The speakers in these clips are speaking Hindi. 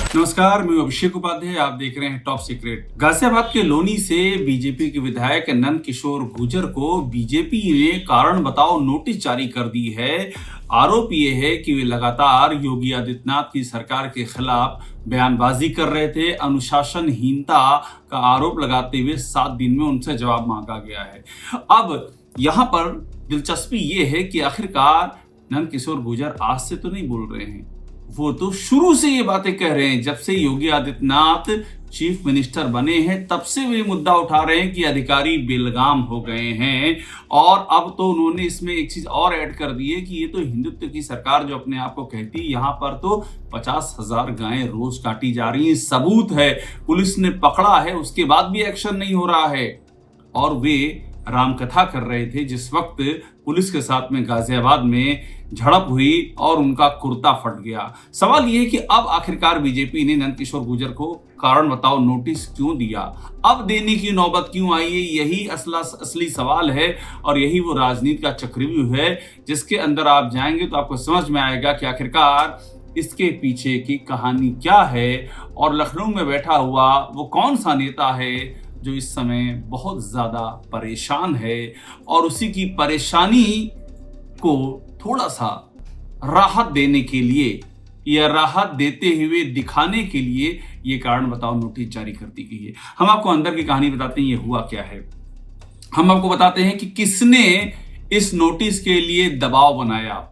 नमस्कार, मैं अभिषेक उपाध्याय। आप देख रहे हैं टॉप सीक्रेट। गाजियाबाद के लोनी से बीजेपी के विधायक नंद किशोर गुर्जर को बीजेपी ने कारण बताओ नोटिस जारी कर दी है। आरोप ये है कि वे लगातार योगी आदित्यनाथ की सरकार के खिलाफ बयानबाजी कर रहे थे। अनुशासनहीनता का आरोप लगाते हुए 7 दिन में उनसे जवाब मांगा गया है। अब यहाँ पर दिलचस्पी ये है कि आखिरकार नंद किशोर गुर्जर आज से तो नहीं बोल रहे हैं, वो तो शुरू से ये बातें कह रहे हैं। जब से योगी आदित्यनाथ चीफ मिनिस्टर बने हैं तब से वे मुद्दा उठा रहे हैं कि अधिकारी बेलगाम हो गए हैं। और अब तो उन्होंने इसमें एक चीज और ऐड कर दी है कि ये तो हिंदुत्व की सरकार जो अपने आप को कहती है, यहाँ पर तो 50,000 गायें रोज काटी जा रही हैं। सबूत है, पुलिस ने पकड़ा है, उसके बाद भी एक्शन नहीं हो रहा है। और वे रामकथा कर रहे थे जिस वक्त पुलिस के साथ में गाजियाबाद में झड़प हुई और उनका कुर्ता फट गया। सवाल यह है कि अब आखिरकार बीजेपी ने नंद किशोर गुर्जर को कारण बताओ नोटिस क्यों दिया, अब देने की नौबत क्यों आई है, यही असली सवाल है। और यही वो राजनीति का चक्रव्यूह है जिसके अंदर आप जाएंगे तो आपको समझ में आएगा कि आखिरकार इसके पीछे की कहानी क्या है और लखनऊ में बैठा हुआ वो कौन सा नेता है जो इस समय बहुत ज्यादा परेशान है और उसी की परेशानी को थोड़ा सा राहत देने के लिए या राहत देते हुए दिखाने के लिए ये कारण बताओ नोटिस जारी कर दी गई है। हम आपको अंदर की कहानी बताते हैं, ये हुआ क्या है। हम आपको बताते हैं कि किसने इस नोटिस के लिए दबाव बनाया।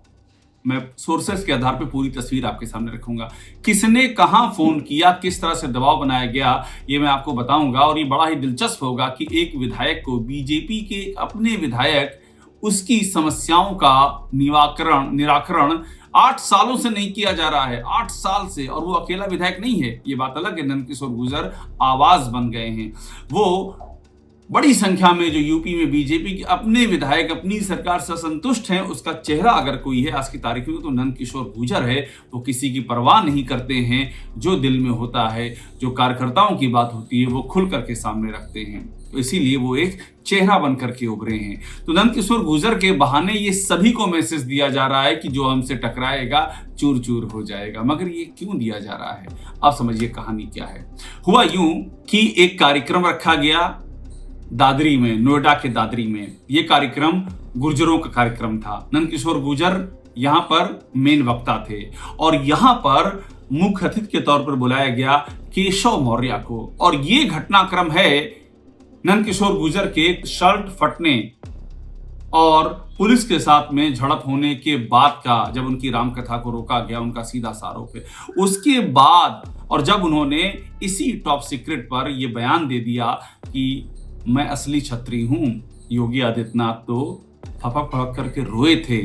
मैं सोर्सेस के आधार पर पूरी तस्वीर आपके सामने रखूंगा। किसने कहां फोन किया, किस तरह से दबाव बनाया गया, ये मैं आपको बताऊंगा। और ये बड़ा ही दिलचस्प होगा कि एक विधायक को, बीजेपी के अपने विधायक, उसकी समस्याओं का निराकरण 8 सालों से नहीं किया जा रहा है। 8 साल से। और वो अकेला विधायक नहीं है, ये बात अलग है। नंद किशोर गुर्जर आवाज बन गए हैं। वो बड़ी संख्या में जो यूपी में बीजेपी के अपने विधायक अपनी सरकार से असंतुष्ट हैं, उसका चेहरा अगर कोई है आज की तारीख में तो नंद किशोर गुर्जर है। वो किसी की परवाह नहीं करते हैं। जो दिल में होता है, जो कार्यकर्ताओं की बात होती है, वो खुल करके सामने रखते हैं। तो इसीलिए वो एक चेहरा बन करके उभरे हैं। तो नंद किशोर गुर्जर के बहाने ये सभी को मैसेज दिया जा रहा है कि जो हमसे टकराएगा चूर चूर हो जाएगा। मगर ये क्यों दिया जा रहा है, आप समझिए कहानी क्या है। हुआ यूं कि एक कार्यक्रम रखा गया दादरी में, नोएडा के दादरी में। ये कार्यक्रम गुर्जरों का कार्यक्रम था। नंद किशोर गुर्जर यहाँ पर मेन वक्ता थे और यहाँ पर मुख्य अतिथि के तौर पर बुलाया गया केशव मौर्य को। और ये घटनाक्रम है नंद किशोर गुर्जर के शर्ट फटने और पुलिस के साथ में झड़प होने के बाद का, जब उनकी रामकथा को रोका गया, उनका सीधा सा आरोप है। उसके बाद और जब उन्होंने इसी टॉप सीक्रेट पर यह बयान दे दिया कि मैं असली छत्री हूं, योगी आदित्यनाथ तो फपक फपक करके रोए थे,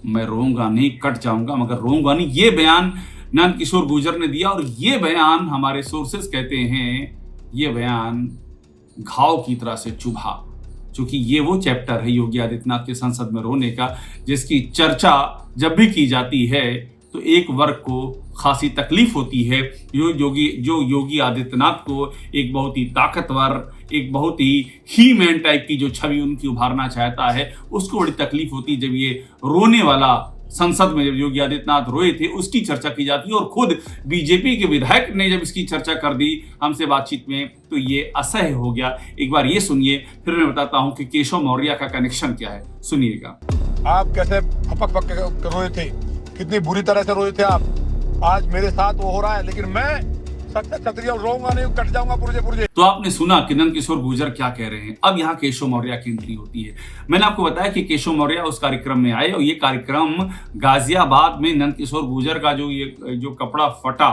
मैं रोऊंगा नहीं, कट जाऊंगा मगर रोऊंगा नहीं, ये बयान नंद किशोर गुर्जर ने दिया। और ये बयान हमारे सोर्सेस कहते हैं, ये बयान घाव की तरह से चुभा, क्योंकि ये वो चैप्टर है योगी आदित्यनाथ के संसद में रोने का जिसकी चर्चा जब भी की जाती है तो एक वर्ग को खासी तकलीफ होती है। जो योगी आदित्यनाथ को एक बहुत ही ताकतवर, एक बहुत ही मैन टाइप की जो छवि उनकी उभारना चाहता है, उसको बड़ी तकलीफ होती है जब ये रोने वाला संसद में, जब योगी आदित्यनाथ रोए थे, उसकी चर्चा की जाती है। और खुद बीजेपी के विधायक ने जब इसकी चर्चा कर दी हमसे बातचीत में तो ये असह्य हो गया। एक बार ये सुनिए, फिर मैं बताता हूं कि केशव मौर्य का कनेक्शन क्या है। सुनिएगा। आप कैसे फपक फपक रोए थे, कितनी बुरी तरह से रोए थे आप। आज मेरे साथ वो हो रहा है, लेकिन मैं सत्य क्षत्रिय रोऊंगा नहीं, कट जाऊंगा पुरजे। तो आपने सुना कि नंद किशोर गुर्जर क्या कह रहे हैं। अब यहाँ केशव मौर्य की एंट्री होती है। मैंने आपको बताया कि केशव मौर्य उस कार्यक्रम में आए और ये कार्यक्रम गाजियाबाद में नंद किशोर गुर्जर का जो कपड़ा फटा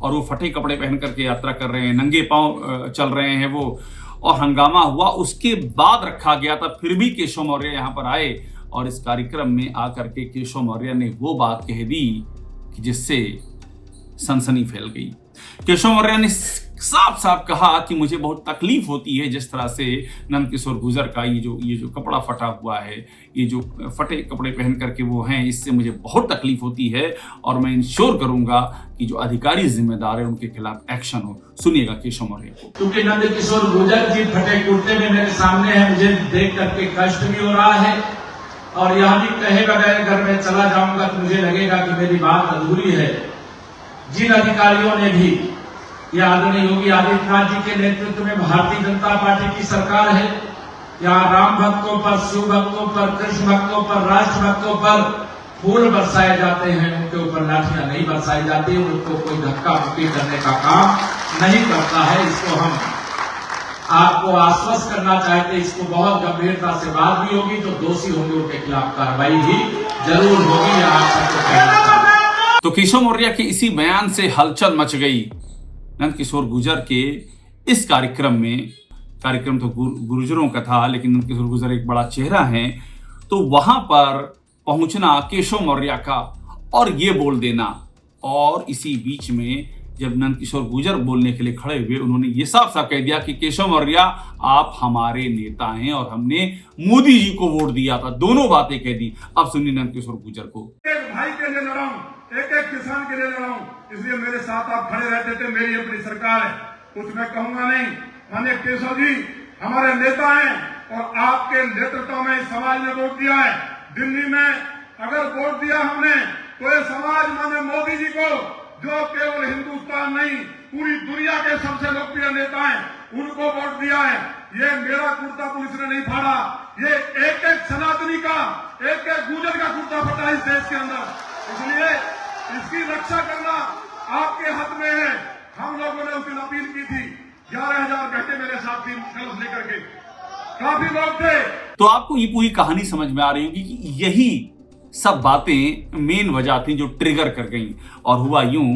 और वो फटे कपड़े पहन करके यात्रा कर रहे हैं, नंगे पांव चल रहे हैं वो, और हंगामा हुआ। उसके बाद रखा गया था, फिर भी केशव मौर्य यहाँ पर आए और इस कार्यक्रम में आकर के केशव मौर्य ने वो बात कह दी कि जिससे सनसनी फैल गई। केशव मौर्य ने साफ साफ कहा कि मुझे बहुत तकलीफ होती है जिस तरह से नंद किशोर गुर्जर का ये जो कपड़ा फटा हुआ है, ये जो फटे कपड़े पहन करके वो हैं, इससे मुझे बहुत तकलीफ होती है और मैं इंश्योर करूंगा कि जो अधिकारी जिम्मेदार है उनके खिलाफ एक्शन हो। सुनिएगा केशव मौर्य को। क्योंकि नंद किशोर गुर्जर जी फटे कुर्ते में मेरे सामने है, मुझे देख करके कष्ट भी हो रहा है और यहाँ भी कहे बगैर घर में चला जाऊंगा तो मुझे लगेगा कि मेरी बात अधूरी है। जिन अधिकारियों ने भी, ये आदरणीय योगी आदित्यनाथ जी के नेतृत्व में भारतीय जनता पार्टी की सरकार है, यहाँ राम भक्तों पर, शिव भक्तों पर, कृष्ण भक्तों पर, राष्ट्र भक्तों पर फूल बरसाए जाते हैं, उनके ऊपर लाठियां नहीं बरसाई जाती, उनको कोई धक्का मुक्की करने का काम नहीं करता है। इसको हम आपको आश्वस्त करना चाहते हैं। इसको बहुत गंभीरता से बात भी होगी, जो दोषी होंगे उनके खिलाफ कार्रवाई भी जरूर होगी। आप सबको कहना चाहते। तो केशव मौर्य के इसी बयान से हलचल मच गई। नंदकिशोर गुर्जर के इस कार्यक्रम में, कार्यक्रम तो गुर्जरों का था, लेकिन नंदकिशोर गुर्जर एक बड़ा चेहरा है, तो वहां पर पहुंचना केशव मौर्य का और ये बोल देना, और इसी बीच में जब नंदकिशोर गुर्जर बोलने के लिए खड़े हुए, उन्होंने ये साफ साफ कह दिया कि केशव मौर्य आप हमारे नेता हैं और हमने मोदी जी को वोट दिया था। दोनों बातें कह दी। अब सुनिए नंदकिशोर गुर्जर को। एक भाई के लिए लड़ा हूं, एक एक किसान के लिए लड़ा हूं, इसलिए मेरे साथ आप खड़े रहते थे। मेरी अपनी सरकार है, कुछ मैं कहूंगा नहीं। माननीय केशव जी हमारे नेता हैं और आपके नेतृत्व में समाज ने वोट दिया है। दिल्ली में अगर वोट दिया हमने, तो ये समाज माननीय मोदी जी को, जो केवल हिंदुस्तान नहीं पूरी दुनिया के सबसे लोकप्रिय नेता हैं, उनको वोट दिया है। ये मेरा कुर्ता पुलिस ने नहीं फाड़ा, ये एक एक सनातनी का, एक एक गुर्जर का कुर्ता फटा इस देश के अंदर। इसलिए इसकी रक्षा करना आपके हाथ में है। हम लोगों ने उस दिन अपील की थी, 11,000 घंटे मेरे साथ थी कलश लेकर के, काफी लोग थे। तो आपको ये पूरी कहानी समझ में आ रही होगी कि यही सब बातें मेन वजह थी जो ट्रिगर कर गई। और हुआ यूं,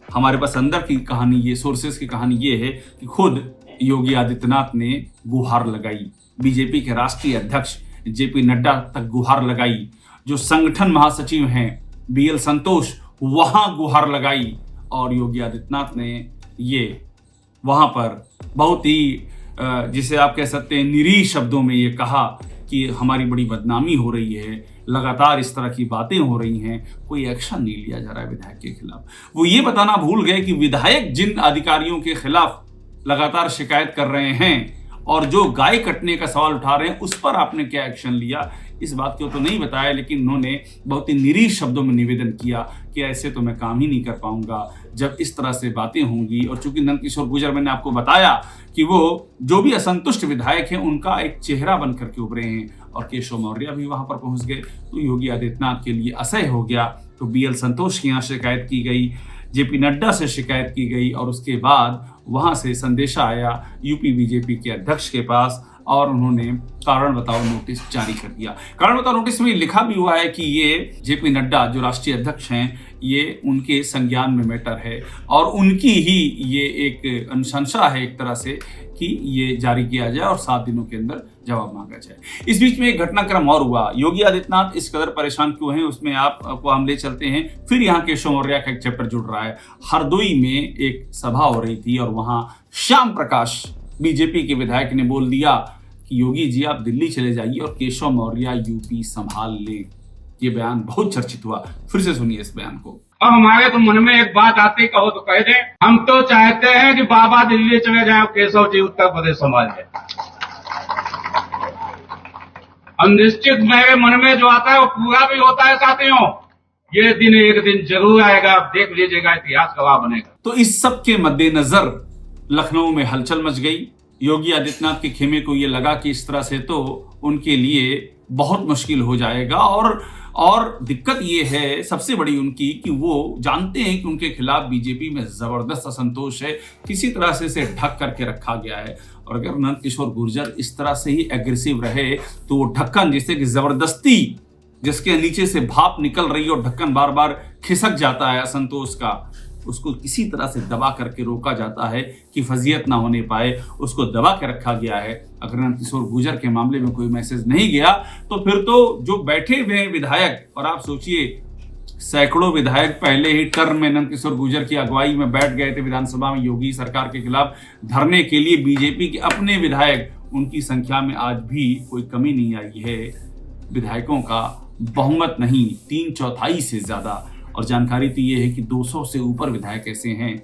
हमारे पास अंदर की कहानी, ये सोर्सेस की कहानी ये है कि खुद योगी आदित्यनाथ ने गुहार लगाई, बीजेपी के राष्ट्रीय अध्यक्ष जेपी नड्डा तक गुहार लगाई, जो संगठन महासचिव हैं बीएल संतोष वहां गुहार लगाई, और योगी आदित्यनाथ ने ये वहां पर बहुत ही जिसे आप कह सकते हैं निरीह शब्दों में ये कहा कि हमारी बड़ी बदनामी हो रही है, लगातार इस तरह की बातें हो रही हैं, कोई एक्शन नहीं लिया जा रहा है विधायक के खिलाफ। वो ये बताना भूल गए कि विधायक जिन अधिकारियों के खिलाफ लगातार शिकायत कर रहे हैं और जो गाय कटने का सवाल उठा रहे हैं, उस पर आपने क्या एक्शन लिया, इस बात को तो नहीं बताया। लेकिन उन्होंने बहुत ही निरीह शब्दों में निवेदन किया कि ऐसे तो मैं काम ही नहीं कर पाऊंगा जब इस तरह से बातें होंगी। और चूंकि नंदकिशोर गुर्जर, मैंने आपको बताया कि वो जो भी असंतुष्ट विधायक हैं उनका एक चेहरा बन करके उभरे हैं, और केशव मौर्य भी वहां पर पहुंच गए, तो योगी आदित्यनाथ के लिए असह्य हो गया। तो बीएल संतोष के यहाँ शिकायत की गई, जेपी नड्डा से शिकायत की गई, और उसके बाद वहां से संदेशा आया यूपी बीजेपी के अध्यक्ष के पास, और उन्होंने कारण बताओ नोटिस जारी कर दिया। कारण बताओ नोटिस में लिखा भी हुआ है कि ये जेपी नड्डा जो राष्ट्रीय अध्यक्ष हैं, ये उनके संज्ञान में मैटर है, और उनकी ही ये एक अनुशंसा है एक तरह से कि ये जारी किया जाए और 7 दिनों के अंदर जवाब मांगा जाए। इस बीच में एक घटनाक्रम और हुआ। योगी आदित्यनाथ इस कदर परेशान क्यों हैं, उसमें आपको हम ले चलते हैं। फिर यहाँ केशव मौर्य का एक चैप्टर जुड़ रहा है। हरदोई में एक सभा हो रही थी, और वहां श्याम प्रकाश बीजेपी के विधायक ने बोल दिया कि योगी जी आप दिल्ली चले जाइए और केशव मौर्य यूपी संभाल ले। ये बयान बहुत चर्चित हुआ। फिर से सुनिए इस बयान को। अब हमारे तो मन में एक बात आती, कहो तो कह दें, हम तो चाहते हैं कि बाबा दिल्ली चले जाए, केशव जी उत्तर प्रदेश संभाल जाए। अनिश्चित मेरे मन में जो आता है वो पूरा भी होता है साथियों। ये दिन एक दिन जरूर आएगा, आप देख लीजिएगा, इतिहास गवाह बनेगा। तो इस सब के मद्देनजर लखनऊ में हलचल मच गई। योगी आदित्यनाथ के खेमे को ये लगा कि इस तरह से तो उनके लिए बहुत मुश्किल हो जाएगा, और दिक्कत ये है सबसे बड़ी उनकी कि वो जानते हैं कि उनके खिलाफ बीजेपी में जबरदस्त असंतोष है, किसी तरह से इसे ढक करके रखा गया है। और अगर नंदकिशोर गुर्जर इस तरह से ही एग्रेसिव रहे तो वो ढक्कन, जिससे कि जबरदस्ती जिसके नीचे से भाप निकल रही है और ढक्कन बार बार खिसक जाता है असंतोष का, उसको किसी तरह से दबा करके रोका जाता है कि फजीयत ना होने पाए, उसको दबा के रखा गया है। अगर नंदकिशोर गुर्जर के मामले में कोई मैसेज नहीं गया तो फिर तो जो बैठे हुए हैं विधायक, और आप सोचिए सैकड़ों विधायक पहले ही टर्म में नंदकिशोर गुर्जर की अगुवाई में बैठ गए थे विधानसभा में योगी सरकार के खिलाफ धरने के लिए। बीजेपी के अपने विधायक, उनकी संख्या में आज भी कोई कमी नहीं आई है। विधायकों का बहुमत नहीं, 3/4 से ज्यादा। और जानकारी तो ये है कि 200 से ऊपर विधायक ऐसे हैं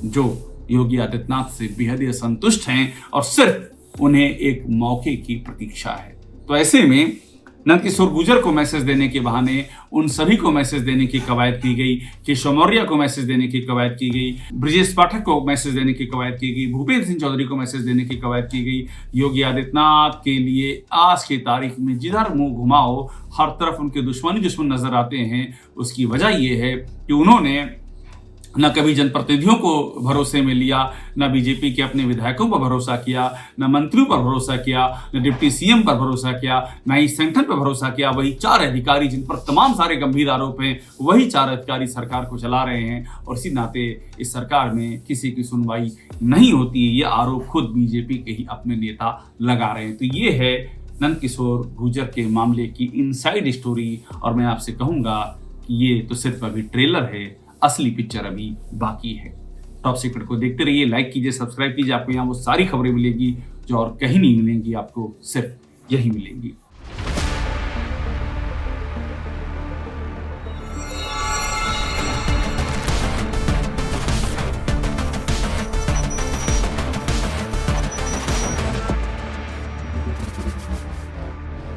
जो योगी आदित्यनाथ से बेहद ही असंतुष्ट हैं और सिर्फ उन्हें एक मौके की प्रतीक्षा है। तो ऐसे में नंदकिशोर गुर्जर को मैसेज देने के बहाने उन सभी को मैसेज देने की कवायद की गई, केशव मौर्य को मैसेज देने की कवायद की गई, ब्रजेश पाठक को मैसेज देने की कवायद की गई, भूपेंद्र सिंह चौधरी को मैसेज देने की कवायद की गई। योगी आदित्यनाथ के लिए आज की तारीख में जिधर मुंह घुमाओ हर तरफ उनके दुश्मन नजर आते हैं। उसकी वजह यह है कि उन्होंने न कभी जनप्रतिनिधियों को भरोसे में लिया, न बीजेपी के अपने विधायकों पर भरोसा किया, न मंत्रियों पर भरोसा किया, न डिप्टी सीएम पर भरोसा किया, न ही संगठन पर भरोसा किया। वही 4 अधिकारी जिन पर तमाम सारे गंभीर आरोप हैं, वही 4 अधिकारी सरकार को चला रहे हैं और इसी नाते इस सरकार में किसी की सुनवाई नहीं होती है। ये आरोप खुद बीजेपी के ही अपने नेता लगा रहे हैं। तो ये है नंदकिशोर गुर्जर के मामले की इनसाइड स्टोरी और मैं आपसे कहूंगा कि ये तो सिर्फ अभी ट्रेलर है, असली पिक्चर अभी बाकी है। टॉप सीक्रेट को देखते रहिए, लाइक कीजिए, सब्सक्राइब कीजिए। आपको यहाँ वो सारी खबरें मिलेगी जो और कहीं नहीं मिलेंगी, आपको सिर्फ यही मिलेंगी।